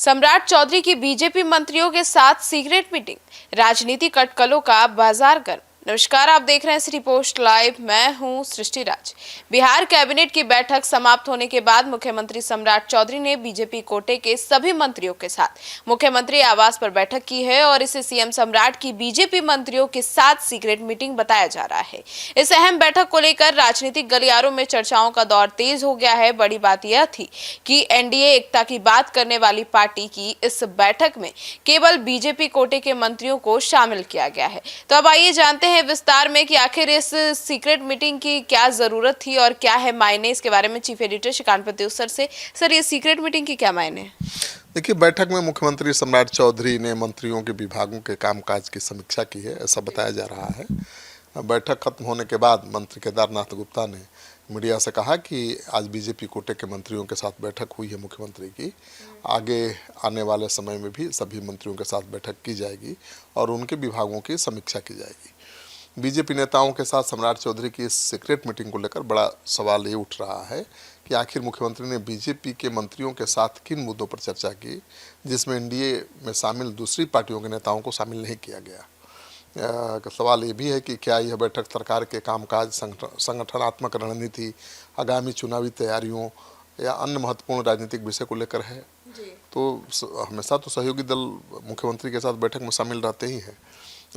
सम्राट चौधरी की बीजेपी मंत्रियों के साथ सीक्रेट मीटिंग, राजनीतिक अटकलों का बाजार गर्म। नमस्कार, आप देख रहे हैं सिटी पोस्ट लाइव। मैं हूं सृष्टि राज। बिहार कैबिनेट की बैठक समाप्त होने के बाद मुख्यमंत्री सम्राट चौधरी ने बीजेपी कोटे के सभी मंत्रियों के साथ मुख्यमंत्री आवास पर बैठक की है और इसे सीएम सम्राट की बीजेपी मंत्रियों के साथ सीक्रेट मीटिंग बताया जा रहा है। इस अहम बैठक को लेकर राजनीतिक गलियारों में चर्चाओं का दौर तेज हो गया है। बड़ी बात यह थी कि एनडीए एकता की बात करने वाली पार्टी की इस बैठक में केवल बीजेपी कोटे के मंत्रियों को शामिल किया गया है। तो अब आइए जानते हैं विस्तार में कि आखिर इस सीक्रेट मीटिंग की क्या जरूरत थी और क्या है मायने। इसके बारे में चीफ एडिटर श्रीकांत प्रत्युष से। सर, ये सीक्रेट मीटिंग की क्या मायने है? देखिए, बैठक में मुख्यमंत्री सम्राट चौधरी ने मंत्रियों के विभागों के कामकाज की समीक्षा की है, ऐसा बताया जा रहा है। बैठक खत्म होने के बाद मंत्री केदारनाथ गुप्ता ने मीडिया से कहा कि आज बीजेपी कोटे के मंत्रियों के साथ बैठक हुई है मुख्यमंत्री की। आगे आने वाले समय में भी सभी मंत्रियों के साथ बैठक की जाएगी और उनके विभागों की समीक्षा की जाएगी। बीजेपी नेताओं के साथ सम्राट चौधरी की इस सीक्रेट मीटिंग को लेकर बड़ा सवाल ये उठ रहा है कि आखिर मुख्यमंत्री ने बीजेपी के मंत्रियों के साथ किन मुद्दों पर चर्चा की, जिसमें एनडीए में शामिल दूसरी पार्टियों के नेताओं को शामिल नहीं किया गया। सवाल ये भी है कि क्या यह बैठक सरकार के कामकाज, संगठनात्मक रणनीति, आगामी चुनावी तैयारियों या अन्य महत्वपूर्ण राजनीतिक विषय को लेकर है। तो हमेशा तो सहयोगी दल मुख्यमंत्री के साथ बैठक में शामिल रहते ही हैं,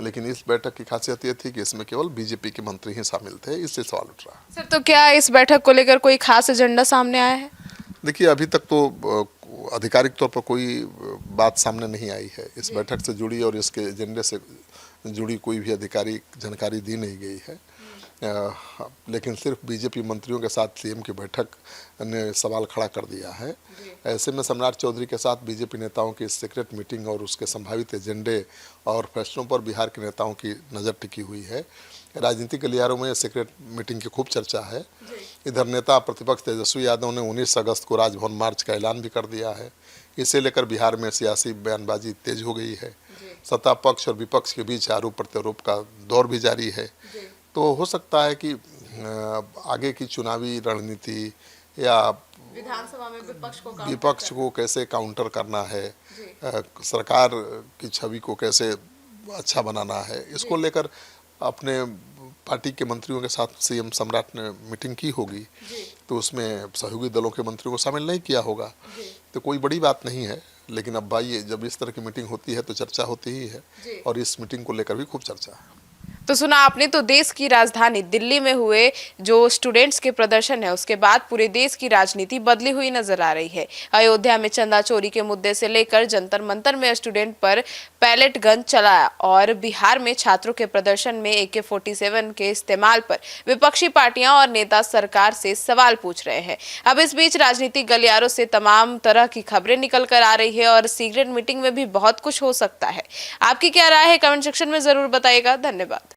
लेकिन इस बैठक की खासियत ये थी कि इसमें केवल बीजेपी के मंत्री ही शामिल थे, इससे सवाल उठ रहा है। सर, तो क्या इस बैठक को लेकर कोई खास एजेंडा सामने आया है? देखिए, अभी तक तो आधिकारिक तौर पर कोई बात सामने नहीं आई है। इस बैठक से जुड़ी और इसके एजेंडे से जुड़ी कोई भी आधिकारिक जानकारी दी नहीं गई है। लेकिन सिर्फ बीजेपी मंत्रियों के साथ सीएम की बैठक ने सवाल खड़ा कर दिया है। ऐसे में सम्राट चौधरी के साथ बीजेपी नेताओं की सीक्रेट मीटिंग और उसके संभावित एजेंडे और फैसलों पर बिहार के नेताओं की नज़र टिकी हुई है। राजनीतिक गलियारों में सीक्रेट मीटिंग की खूब चर्चा है। इधर नेता प्रतिपक्ष तेजस्वी यादव ने 19 अगस्त को राजभवन मार्च का ऐलान भी कर दिया है। इसे लेकर बिहार में सियासी बयानबाजी तेज हो गई है। सत्ता पक्ष और विपक्ष के बीच आरोप प्रत्यारोप का दौर भी जारी है। तो हो सकता है कि आगे की चुनावी रणनीति या विधानसभा में विपक्ष को कैसे काउंटर करना है, सरकार की छवि को कैसे अच्छा बनाना है, इसको लेकर अपने पार्टी के मंत्रियों के साथ सीएम सम्राट ने मीटिंग की होगी। तो उसमें सहयोगी दलों के मंत्रियों को शामिल नहीं किया होगा, तो कोई बड़ी बात नहीं है। लेकिन अब भाई, जब इस तरह की मीटिंग होती है तो चर्चा होती ही है और इस मीटिंग को लेकर भी खूब चर्चा है। तो सुना आपने, तो देश की राजधानी दिल्ली में हुए जो स्टूडेंट्स के प्रदर्शन है, उसके बाद पूरे देश की राजनीति बदली हुई नजर आ रही है। अयोध्या में चंदा चोरी के मुद्दे से लेकर जंतर मंतर में स्टूडेंट पर पैलेट गन चलाया और बिहार में छात्रों के प्रदर्शन में AK-47 के इस्तेमाल पर विपक्षी पार्टियां और नेता सरकार से सवाल पूछ रहे हैं। अब इस बीच राजनीतिक गलियारों से तमाम तरह की खबरें निकल कर आ रही है और सीक्रेट मीटिंग में भी बहुत कुछ हो सकता है। आपकी क्या राय है? कमेंट सेक्शन में जरूर बताइएगा। धन्यवाद।